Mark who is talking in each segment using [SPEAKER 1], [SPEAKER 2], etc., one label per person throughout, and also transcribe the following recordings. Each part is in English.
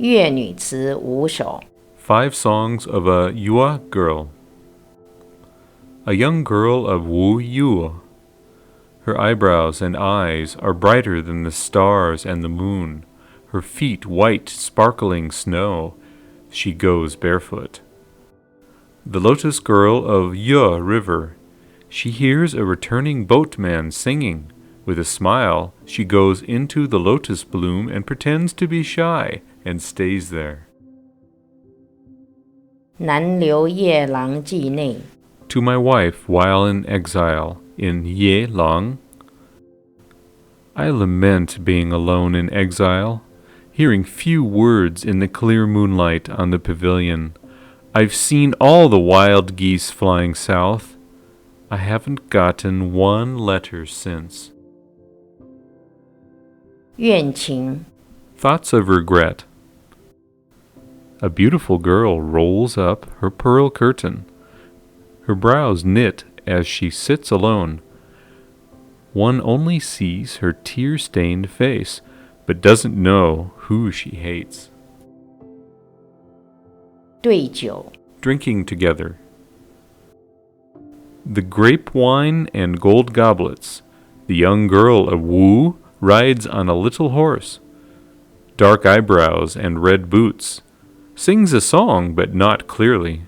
[SPEAKER 1] 乐女词5首
[SPEAKER 2] 5 songs of a Yuya girl. A young girl of Wu Yuya. Her eyebrows and eyes are brighter than the stars and the moon. Her feet white, sparkling snow. She goes barefoot. The lotus girl of Yuya River. She hears a returning boatman singing. With a smile, she goes into the lotus bloom and pretends to be shy and stays there.
[SPEAKER 1] 南流夜郎记内
[SPEAKER 2] To my wife while in exile in Ye Lang. I lament being alone in exile, hearing few words in the clear moonlight on the pavilion. I've seen all the wild geese flying south. I haven't gotten one letter since.
[SPEAKER 1] 怨情
[SPEAKER 2] Thoughts of regret. A beautiful girl rolls up her pearl curtain, her brows knit as she sits alone. One only sees her tear-stained face, but doesn't know who she hates.
[SPEAKER 1] 对酒
[SPEAKER 2] Drinking together. The grape wine and gold goblets. The young girl of Wu rides on a little horse. Dark eyebrows and red boots. Sings a song, but not clearly.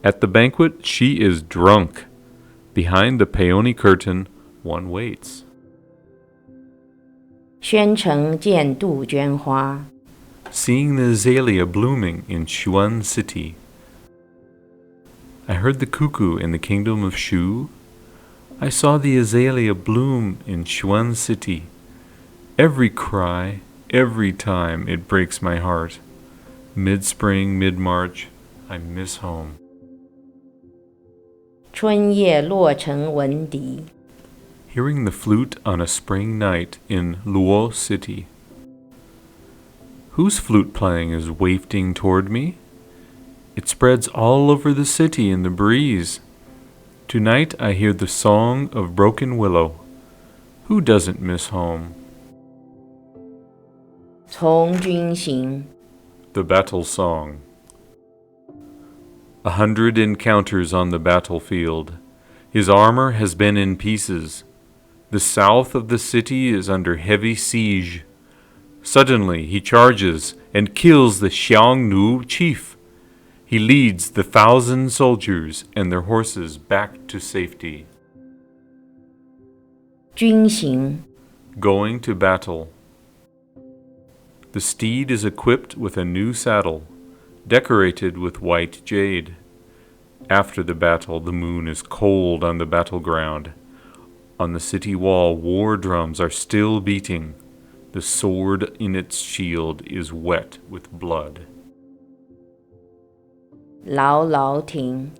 [SPEAKER 2] At the banquet, she is drunk. Behind the peony curtain, one waits.
[SPEAKER 1] 宣城见杜鹃花
[SPEAKER 2] Seeing the azalea blooming in Xuan City. I heard the cuckoo in the kingdom of Shu. I saw the azalea bloom in Xuan City. Every cry, every time it breaks my heart. Mid-spring, mid-March, I miss home.
[SPEAKER 1] 春夜洛城闻笛
[SPEAKER 2] Hearing the flute on a spring night in Luo City. Whose flute playing is wafting toward me? It spreads all over the city in the breeze. Tonight I hear the song of broken willow. Who doesn't miss home?
[SPEAKER 1] 从军行
[SPEAKER 2] The battle song. 100 encounters on the battlefield. His armor has been in pieces. The south of the city is under heavy siege. Suddenly he charges and kills the Xiangnu chief. He leads the 1,000 soldiers and their horses back to safety.
[SPEAKER 1] 军行
[SPEAKER 2] Going to battle. The steed is equipped with a new saddle, decorated with white jade. After the battle, the moon is cold on the battleground. On the city wall, war drums are still beating. The sword in its shield is wet with blood.
[SPEAKER 1] 牢牢亭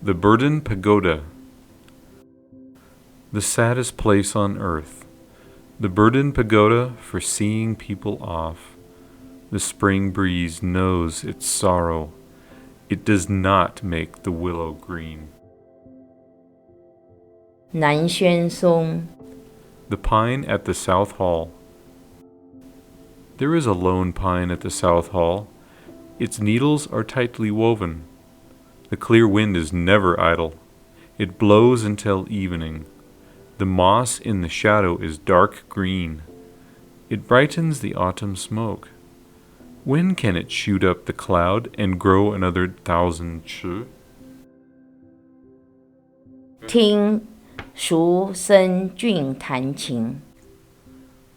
[SPEAKER 2] The Burden Pagoda. The saddest place on earth. The Burden Pagoda for seeing people off. The spring breeze knows its sorrow. It does not make the willow green.
[SPEAKER 1] 南轩松
[SPEAKER 2] The pine at the South Hall. There is a lone pine at the South Hall. Its needles are tightly woven. The clear wind is never idle. It blows until evening. The moss in the shadow is dark green. It brightens the autumn smoke. When can it shoot up the cloud and grow another 1,000 chu?
[SPEAKER 1] 听蜀僧俊弹琴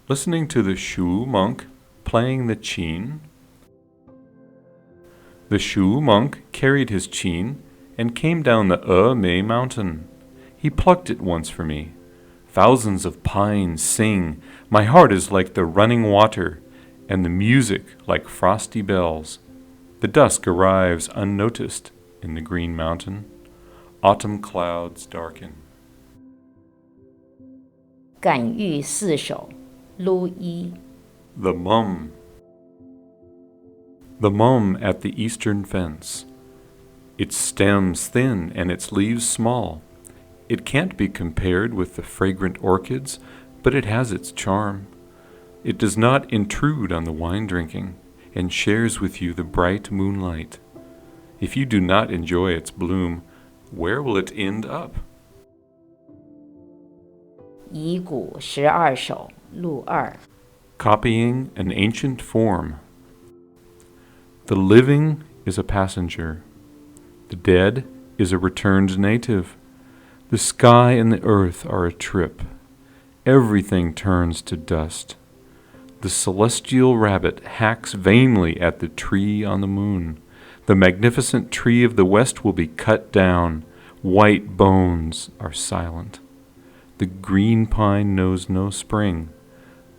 [SPEAKER 2] Listening to the Shu monk playing the qin. The Shu monk carried his qin and came down the Mei mountain. He plucked it once for me. Thousands of pines sing. My heart is like the running water, and the music like frosty bells. The dusk arrives unnoticed in the green mountain. Autumn clouds darken.
[SPEAKER 1] 感遇4首 撸一
[SPEAKER 2] The mum. The mum at the eastern fence. Its stem's thin and its leaves small. It can't be compared with the fragrant orchids, but it has its charm. It does not intrude on the wine drinking, and shares with you the bright moonlight. If you do not enjoy its bloom, where will it end up?
[SPEAKER 1] 遗古12首录2
[SPEAKER 2] Copying an ancient form. The living is a passenger. The dead is a returned native. The sky and the earth are a trip. Everything turns to dust. The celestial rabbit hacks vainly at the tree on the moon. The magnificent tree of the west will be cut down. White bones are silent. The green pine knows no spring.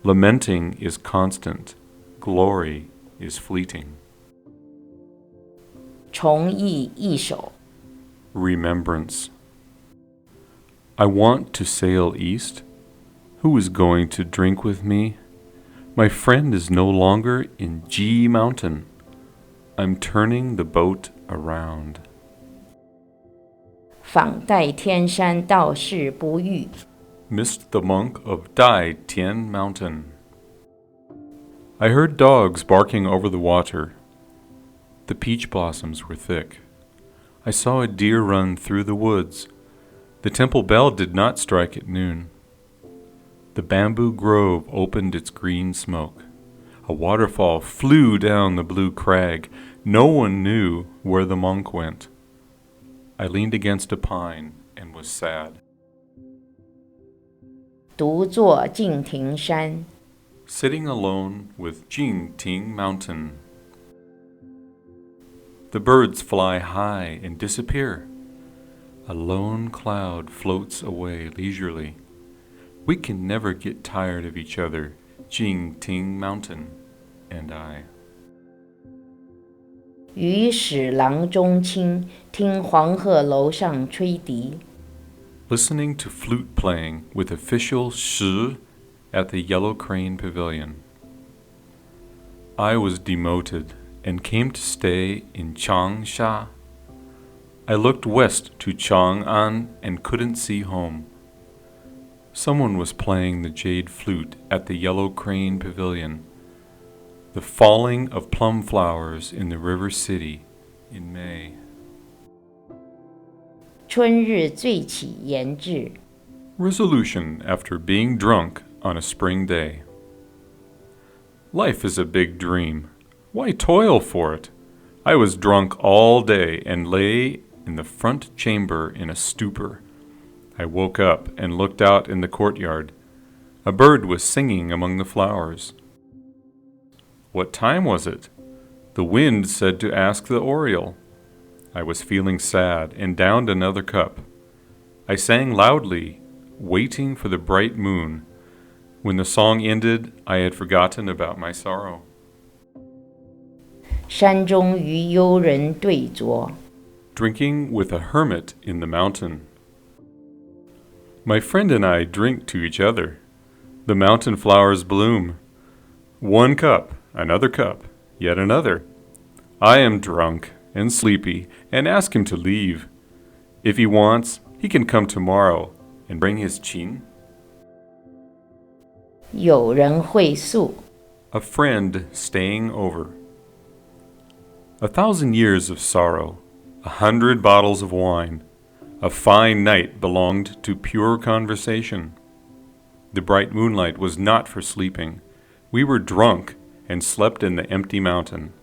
[SPEAKER 2] Lamenting is constant. Glory is fleeting.
[SPEAKER 1] 重译一首
[SPEAKER 2] Remembrance. I want to sail east. Who is going to drink with me? My friend is no longer in G Mountain. I'm turning the boat around.
[SPEAKER 1] 访代天山道士不遇
[SPEAKER 2] Missed the monk of Dai Tian Mountain. I heard dogs barking over the water. The peach blossoms were thick. I saw a deer run through the woods. The temple bell did not strike at noon. The bamboo grove opened its green smoke. A waterfall flew down the blue crag. No one knew where the monk went. I leaned against a pine and was sad.
[SPEAKER 1] 独坐敬亭山
[SPEAKER 2] Sitting alone with Jingting Mountain. The birds fly high and disappear. A lone cloud floats away leisurely. We can never get tired of each other, Jingting Mountain and I.
[SPEAKER 1] 雨始郎中清听黄鹤楼上吹笛
[SPEAKER 2] Listening to flute playing with official Shi at the Yellow Crane Pavilion. I was demoted and came to stay in Changsha. I looked west to Chang'an and couldn't see home. Someone was playing the jade flute at the Yellow Crane Pavilion. The falling of plum flowers in the river city in May.
[SPEAKER 1] 春日醉起言志
[SPEAKER 2] Resolution after being drunk on a spring day. Life is a big dream. Why toil for it? I was drunk all day and lay in the front chamber in a stupor. I woke up and looked out in the courtyard. A bird was singing among the flowers. What time was it? The wind said to ask the oriole. I was feeling sad and downed another cup. I sang loudly, waiting for the bright moon. When the song ended, I had forgotten about my sorrow.
[SPEAKER 1] 山中与幽人对酌
[SPEAKER 2] Drinking with a hermit in the mountain. My friend and I drink to each other. The mountain flowers bloom. One cup, another cup, yet another. I am drunk and sleepy and ask him to leave. If he wants, he can come tomorrow and bring his qin.
[SPEAKER 1] 有人会宿
[SPEAKER 2] A friend staying over. 1,000 years of sorrow, 100 bottles of wine. A fine night belonged to pure conversation. The bright moonlight was not for sleeping. We were drunk and slept in the empty mountain.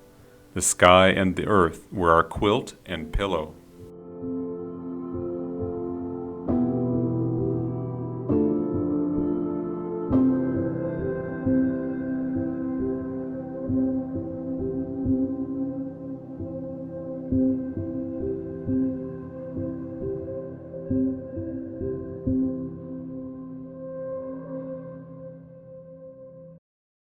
[SPEAKER 2] The sky and the earth were our quilt and pillow.